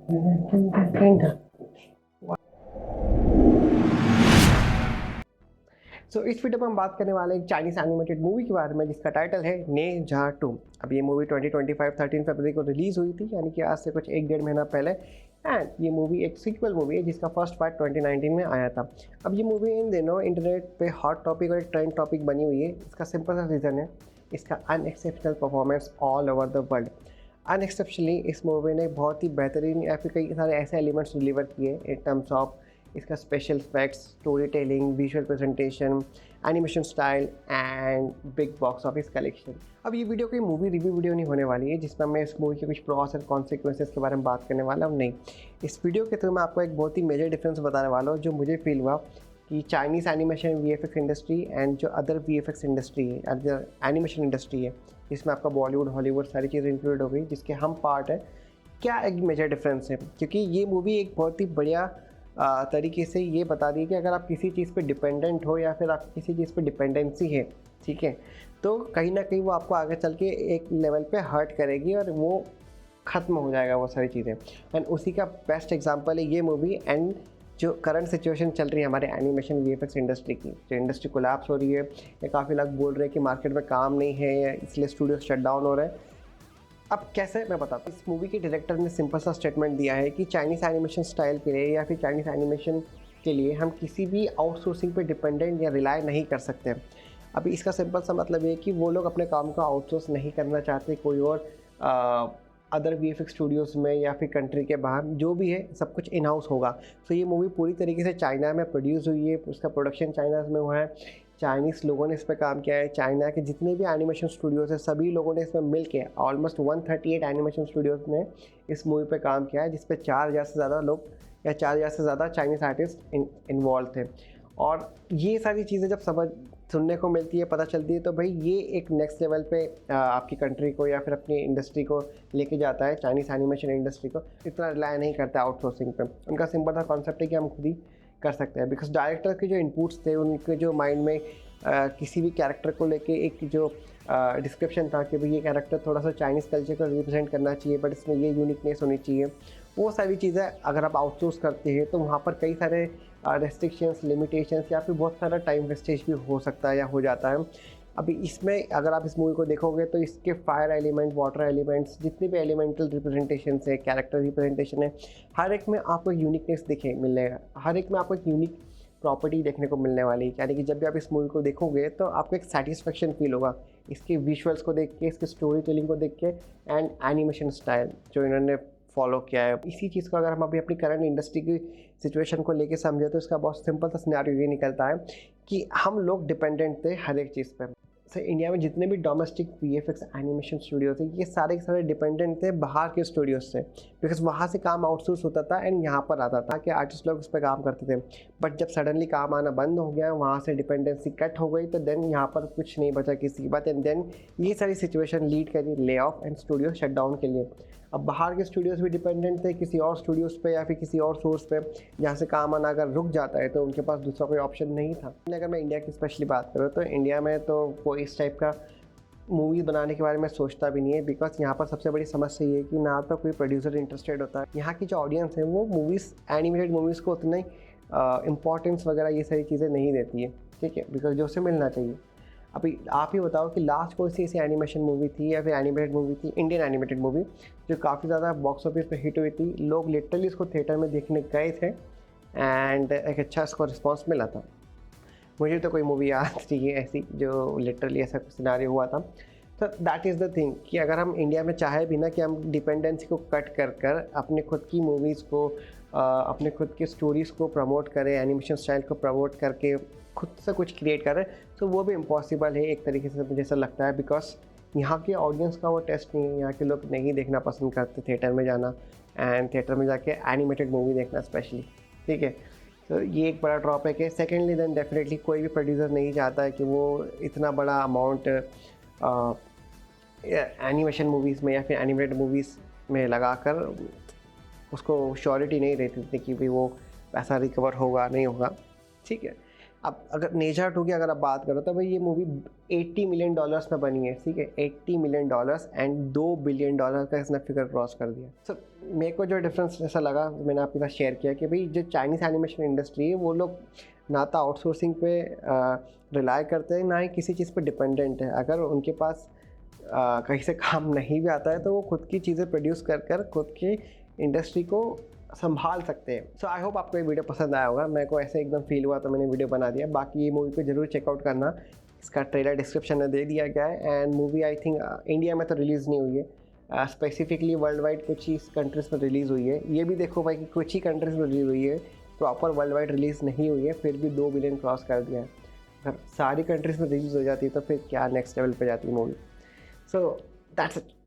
इस वीडियो में हम बात करने वाले हैं एक चाइनीज एनिमेटेड मूवी के बारे में जिसका टाइटल है ने जहा 2। अब ये मूवी 2025 13 फरवरी को रिलीज़ हुई थी, यानी कि आज से कुछ 1-1.5 महीना पहले। एंड ये मूवी एक सीक्वल मूवी है जिसका फर्स्ट पार्ट 2019 में आया था। अब ये मूवी इन दिनों इंटरनेट पे हॉट टॉपिक और एक ट्रेंड टॉपिक बनी हुई है। इसका सिंपल सा रीज़न है इसका unexceptional performance all over the world. Unexceptionally इस मूवी ने बहुत ही बेहतरीन या फिर कई सारे ऐसे एलिमेंट्स डिलीवर किए इन टर्म्स ऑफ इसका special effects, story telling, visual presentation, animation style and big box office collection. अब ये वीडियो कोई मूवी रिव्यू वीडियो नहीं होने वाली है जिसमें मैं इस मूवी के कुछ प्रॉस एंड कॉन्सिक्वेंसेस के बारे में बात करने वाला हूँ। नहीं, इस वीडियो के थ्रू मैं आपको एक बहुत ही मेजर डिफरेंस बताने वाला हूँ जो मुझे फील हुआ कि Chinese animation VFX industry and जो अदर वीएफएक्स इंडस्ट्री है, अदर एनिमेशन इंडस्ट्री है, जिसमें आपका बॉलीवुड, हॉलीवुड सारी चीज़ें इंक्लूड हो गई, जिसके हम पार्ट है, क्या एक मेजर डिफरेंस है। क्योंकि ये मूवी एक बहुत ही बढ़िया तरीके से ये बता दी कि अगर आप किसी चीज़ पे डिपेंडेंट हो या फिर आप किसी चीज़ पे डिपेंडेंसी है, ठीक है, तो कहीं ना कहीं वो आपको आगे चल के एक लेवल पे हर्ट करेगी और वो ख़त्म हो जाएगा वो सारी चीज़ें। एंड उसी का बेस्ट एग्जांपल है ये मूवी एंड जो करंट सिचुएशन चल रही है हमारे एनिमेशन वीएफएक्स इंडस्ट्री की। जो इंडस्ट्री कोलैप्स हो रही है या काफ़ी लोग बोल रहे हैं कि मार्केट में काम नहीं है इसलिए स्टूडियो शट डाउन हो रहे हैं। अब कैसे मैं बताता हूँ। इस मूवी के डायरेक्टर ने सिंपल सा स्टेटमेंट दिया है कि चाइनीज़ एनिमेशन स्टाइल के लिए या फिर चाइनीज़ एनिमेशन के लिए हम किसी भी आउटसोर्सिंग पे डिपेंडेंट या रिलाई नहीं कर सकते। अभी इसका सिंपल सा मतलब ये है कि वो लोग अपने काम को आउटसोर्स नहीं करना चाहते कोई और अदर वीएफएक्स स्टूडियोज़ में या फिर कंट्री के बाहर, जो भी है सब कुछ इन हाउस होगा। तो ये मूवी पूरी तरीके से चाइना में प्रोड्यूस हुई है, उसका प्रोडक्शन चाइना में हुआ है, चाइनीज़ लोगों ने इस पर काम किया है। चाइना के जितने भी एनिमेशन स्टूडियोज़ हैं सभी लोगों ने इसमें मिल के ऑलमोस्ट 138 एनिमेशन स्टूडियोज़ ने इस मूवी पे काम किया है, जिस पे 4000 से ज़्यादा लोग या 4000 से ज़्यादा चाइनीज़ आर्टिस्ट इन्वॉल्व थे। और ये सारी चीज़ें जब सुनने को मिलती है, पता चलती है, तो भाई ये एक नेक्स्ट लेवल पे आपकी कंट्री को या फिर अपनी इंडस्ट्री को लेके जाता है। चाइनीज़ एनिमेशन इंडस्ट्री को इतना रिलाय नहीं करता आउटसोर्सिंग पे। उनका सिंपल सा कॉन्सेप्ट है कि हम खुद ही कर सकते हैं। बिकॉज डायरेक्टर के जो इनपुट्स थे, उनके जो माइंड में किसी भी कैरेक्टर को लेके एक जो डिस्क्रिप्शन था कि भाई ये कैरेक्टर थोड़ा सा चाइनीज़ कल्चर को रिप्रेजेंट करना चाहिए बट इसमें ये यूनिकनेस होनी चाहिए, वो सारी चीज़ें अगर आप आउटसोर्स करते हैं तो वहाँ पर कई सारे रेस्ट्रिक्शंस, लिमिटेशंस या फिर बहुत सारा टाइम वेस्टेज भी हो सकता है या हो जाता है। अभी इसमें अगर आप इस मूवी को देखोगे तो इसके फायर एलिमेंट, वाटर एलिमेंट्स, जितने भी एलिमेंटल रिप्रेजेंटेशन है, कैरेक्टर रिप्रेजेंटेशन है, हर एक में आपको यूनिकनेस मिलेगा, हर एक में आपको एक यूनिक प्रॉपर्टी देखने को मिलने वाली है। यानी कि जब भी आप इस मूवी को देखोगे तो आपको एक सेटिस्फेक्शन फील होगा इसके विजुअल्स को देख के, इसके स्टोरी टेलिंग को देख के एंड एनिमेशन स्टाइल जो इन्होंने फॉलो किया है। इसी चीज़ को अगर हम अभी अपनी करंट इंडस्ट्री की सिचुएशन को लेके समझे तो इसका बहुत सिंपल सा सिनेरियो ये निकलता है कि हम लोग डिपेंडेंट थे हर एक चीज़ पे। से इंडिया में जितने भी डोमेस्टिक वीएफएक्स एनिमेशन स्टूडियो थे ये सारे के सारे डिपेंडेंट थे बाहर के स्टूडियोज से, बिकॉज वहाँ से काम आउटसोर्स होता था एंड यहाँ पर आता था कि आर्टिस्ट लोग उस पर काम करते थे। बट जब सडनली काम आना बंद हो गया, वहाँ से डिपेंडेंसी कट हो गई, तो देन यहाँ पर कुछ नहीं बचा किसी की बात। एंड देन ये सारी सिचुएशन लीड करी lay off and studio shut down के लिए। अब बाहर के स्टूडियोज़ भी डिपेंडेंट थे किसी और स्टूडियोज़ पे या फिर किसी और सोर्स पे, जहाँ से काम आना अगर रुक जाता है तो उनके पास दूसरा कोई ऑप्शन नहीं था। अगर मैं इंडिया की स्पेशली बात करूँ तो इंडिया में तो कोई इस टाइप का मूवी बनाने के बारे में सोचता भी नहीं है। बिकॉज यहाँ पर सबसे बड़ी समस्या ये है कि ना तो कोई प्रोड्यूसर इंटरेस्टेड होता है, यहाँ की जो ऑडियंस है वो मूवीज़, एनिमेटेड मूवीज़ को उतना ही इम्पॉर्टेंस वगैरह ये सारी चीज़ें नहीं देती है, ठीक है, बिकॉज जो उसे मिलना चाहिए। अभी आप ही बताओ कि लास्ट कोई सी ऐसी एनिमेशन मूवी थी या फिर एनिमेटेड मूवी थी, इंडियन एनिमेटेड मूवी, जो काफ़ी ज़्यादा बॉक्स ऑफिस पे हिट हुई थी, लोग लिटरली इसको थिएटर में देखने गए थे एंड एक अच्छा इसको रिस्पॉन्स मिला था। मुझे तो कोई मूवी याद नहीं है ऐसी जो लिटरली ऐसा कुछ सिनारियो हुआ था। तो दैट इज़ द थिंग कि अगर हम इंडिया में चाहे भी ना कि हम डिपेंडेंसी को कट कर कर अपने खुद की मूवीज़ को, अपने खुद के स्टोरीज़ को प्रमोट करें, एनिमेशन स्टाइल को प्रमोट करके खुद से कुछ क्रिएट करें, तो वो भी इम्पॉसिबल है एक तरीके से मुझे ऐसा लगता है। बिकॉज यहाँ के ऑडियंस का वो टेस्ट नहीं है, यहाँ के लोग नहीं देखना पसंद करते थिएटर में जाना एंड थिएटर में जाके एनिमेटेड मूवी देखना स्पेशली, ठीक है। तो ये एक बड़ा ड्रॉबैक है। सेकेंडली देन डेफिनेटली कोई भी प्रोड्यूसर नहीं चाहता है कि वो इतना बड़ा अमाउंट एनिमेशन मूवीज़ में या फिर एनिमेटेड मूवीज़ में लगाकर उसको श्योरिटी नहीं रहती थी कि भाई वो पैसा रिकवर होगा नहीं होगा, ठीक है। अब अगर नेजा 2 की अगर आप बात करो तो भाई ये मूवी $80 मिलियन में बनी है, ठीक है, $80 मिलियन एंड $2 बिलियन का इसने फिगर क्रॉस कर दिया। सो मेरे को जो डिफरेंस ऐसा लगा मैंने आपके साथ शेयर किया कि भाई जो चाइनीज़ एनिमेशन इंडस्ट्री है वो लोग ना तो आउटसोर्सिंग पे रिलाय करते हैं, ना ही किसी चीज़ पे डिपेंडेंट है। अगर उनके पास कहीं से काम नहीं भी आता है तो वो खुद की चीज़ें प्रोड्यूस कर कर खुद की इंडस्ट्री को संभाल सकते हैं। सो आई होप आपको ये वीडियो पसंद आया होगा। मेरे को ऐसे एकदम फील हुआ तो मैंने वीडियो बना दिया। बाकी ये मूवी को ज़रूर चेकआउट करना, इसका ट्रेलर डिस्क्रिप्शन में दे दिया गया है। And movie I think India में तो रिलीज़ नहीं हुई है, स्पेसिफिकली वर्ल्ड वाइड कुछ ही कंट्रीज़ में रिलीज़ हुई है। ये भी देखो भाई कि कुछ ही कंट्रीज़ में रिलीज़ हुई है, प्रॉपर वर्ल्ड वाइड रिलीज़ नहीं हुई है, फिर भी 2 बिलियन क्रॉस कर दिया है। अगर सारी कंट्रीज़ में रिलीज़ हो जाती है तो फिर क्या नेक्स्ट लेवल पे जाती है मूवी। So that's it.